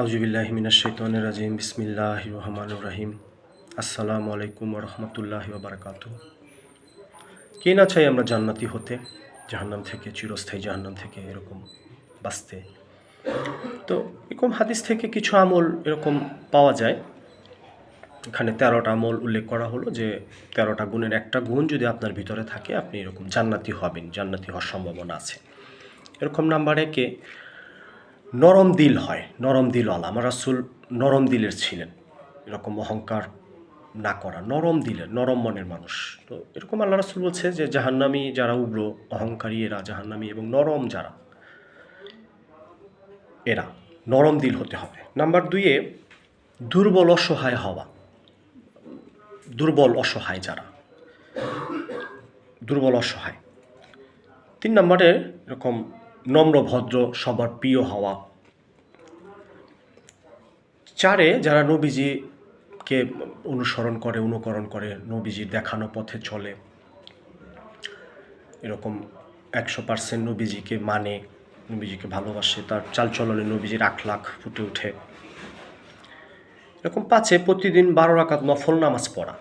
আউযুবিল্লাহি মিনাশ শাইতানির রাজিম বিসমিল্লাহির রহমানির রহিম। আসসালামু আলাইকুম ওয়া রাহমাতুল্লাহি ওয়া বারাকাতুহু। কে না চাই আমরা জান্নাতি হতে, জাহান্নাম থেকে, চিরস্থায়ী জাহান্নাম থেকে এরকম বাঁচতে। তো এরকম হাদিস থেকে কিছু আমল এরকম পাওয়া যায়। এখানে 13টা আমল উল্লেখ করা হলো যে 13টা গুণের একটা গুণ যদি আপনার ভিতরে থাকে আপনি এরকম জান্নাতি হবেন, জান্নাতি হওয়ার সম্ভাবনা আছে। এরকম নাম্বার 1-এ নরম দিল হয়, নরম দিলওয়ালা। আমার রাসূল নরম দিলের ছিলেন, এরকম অহংকার না করা, নরম দিলের, নরম মনের মানুষ। তো এরকম আল্লাহ রাসূল বলছে যে জাহান্নামী যারা উগ্র অহংকারী এরা জাহান্নামী, এবং নরম যারা এরা নরম দিল হতে হবে। নাম্বার 2-এ দুর্বল অসহায় হওয়া, দুর্বল অসহায় যারা, দুর্বল অসহায়। 3 নম্বরে এরকম নম্র ভদ্র সবার প্রিয় হওয়া। 4-এ যারা নবীজিকে অনুসরণ করে, অনুকরণ করে, নবীজির দেখানো পথে চলে, এরকম 100% নবীজিকে মানে, নবীজিকে ভালোবাসে, তার চালচলনে নবীজির আখলাখ ফুটে ওঠে। এরকম 5-এ প্রতিদিন 12 রাকাত নফল নামাজ পড়া,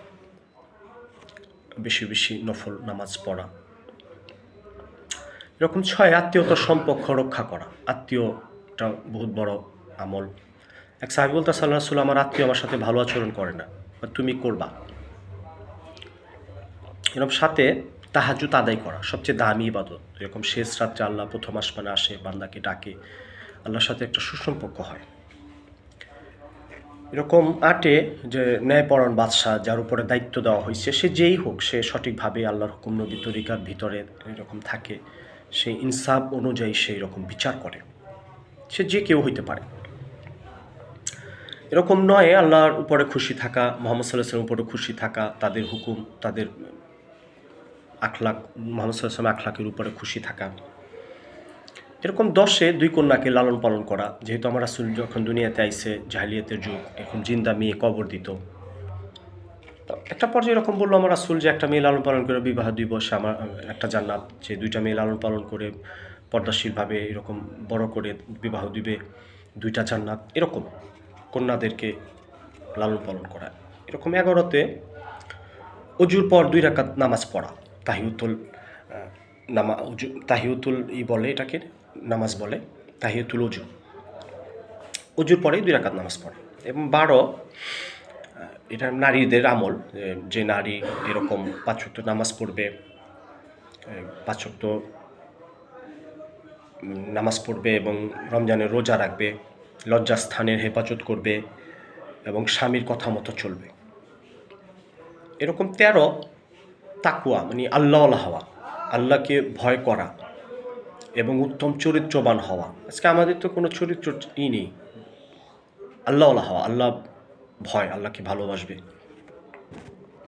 বেশি বেশি নফল নামাজ পড়া। এরকম 6-এ আত্মীয়তার সম্পর্ক রক্ষা করা। আত্মীয়টা বহুত বড় আমল। এক সাহাবী বলতে সাল্লাল্লাহু আলাইহি ওয়াসাল্লাম, আমার আত্মীয় আমার সাথে ভালো আচরণ করে না, তুমি করবা। এরকম 7-এ তাহাজ্জুদ আদায় করা, সবচেয়ে দামি ইবাদত। এরকম শেষ রাত্রে আল্লাহ প্রথম আসমানে আসে, বান্দাকে ডাকে, আল্লাহর সাথে একটা সুসম্পর্ক হয়। এরকম 8-এ যে ন্যায়পরায়ণ বাদশাহ যার উপরে দায়িত্ব দেওয়া হয়েছে, সে যেই হোক, সে সঠিকভাবে আল্লাহর হুকুম নবী তরিকার ভিতরে এরকম থাকে, সে ইনসাফ অনুযায়ী সেই রকম বিচার করে, সে যে কেউ হইতে পারে। এরকম 9-এ আল্লাহর উপরে খুশি থাকা, মুহাম্মদ সাল্লাল্লাহু আলাইহি ওয়াসাল্লামের উপরে খুশি থাকা, তাদের হুকুম, তাদের আখলাক, মুহাম্মদ সাল্লাল্লাহু আলাইহি ওয়াসাল্লামের আখলাকের উপরে খুশি থাকা। এরকম 10-এ 2 কন্যাকে লালন পালন করা, যেহেতু আমার রাসূল যখন দুনিয়াতে আইছে জাহেলিয়াতের যুগ, এখন জিন্দা মেয়ে কবর দিত। একটা পর্যায়ে এরকম বললো আমার রাসূল যে একটা মেয়ে লালন পালন করে বিবাহ 2 বর্ষে আমার একটা জান্নাত, যে 2টা মেয়ে লালন পালন করে পর্দাশীলভাবে এরকম বড় করে বিবাহ দিবে, 2টা জান্নাত। এরকম কন্যাদেরকে লালন পালন করা। এরকম 11-তে অজুর পর 2 রাকাত নামাজ পড়া, তাহিয়াতুল বলে এটাকে, নামাজ বলে তাহিয়াতুল অজু। অজুর পরেই 2 রাকাত নামাজ পড়ে। এবং 12, এটা নারীদের আমল, যে নারী এরকম 5 ওয়াক্ত নামাজ পড়বে, 5 ওয়াক্ত নামাজ পড়বে এবং রমজানের রোজা রাখবে, লজ্জাস্থানের হেফাজত করবে এবং স্বামীর কথা মতো চলবে। এরকম 13 তাকওয়া, মানে আল্লাহওয়ালা হওয়া, আল্লাহকে ভয় করা এবং উত্তম চরিত্রবান হওয়া। আজকে আমাদের তো কোনো চরিত্র নেই। আল্লাহওয়ালা হওয়া, আল্লাহ ভয়, আল্লাহকে ভালোবাসবে।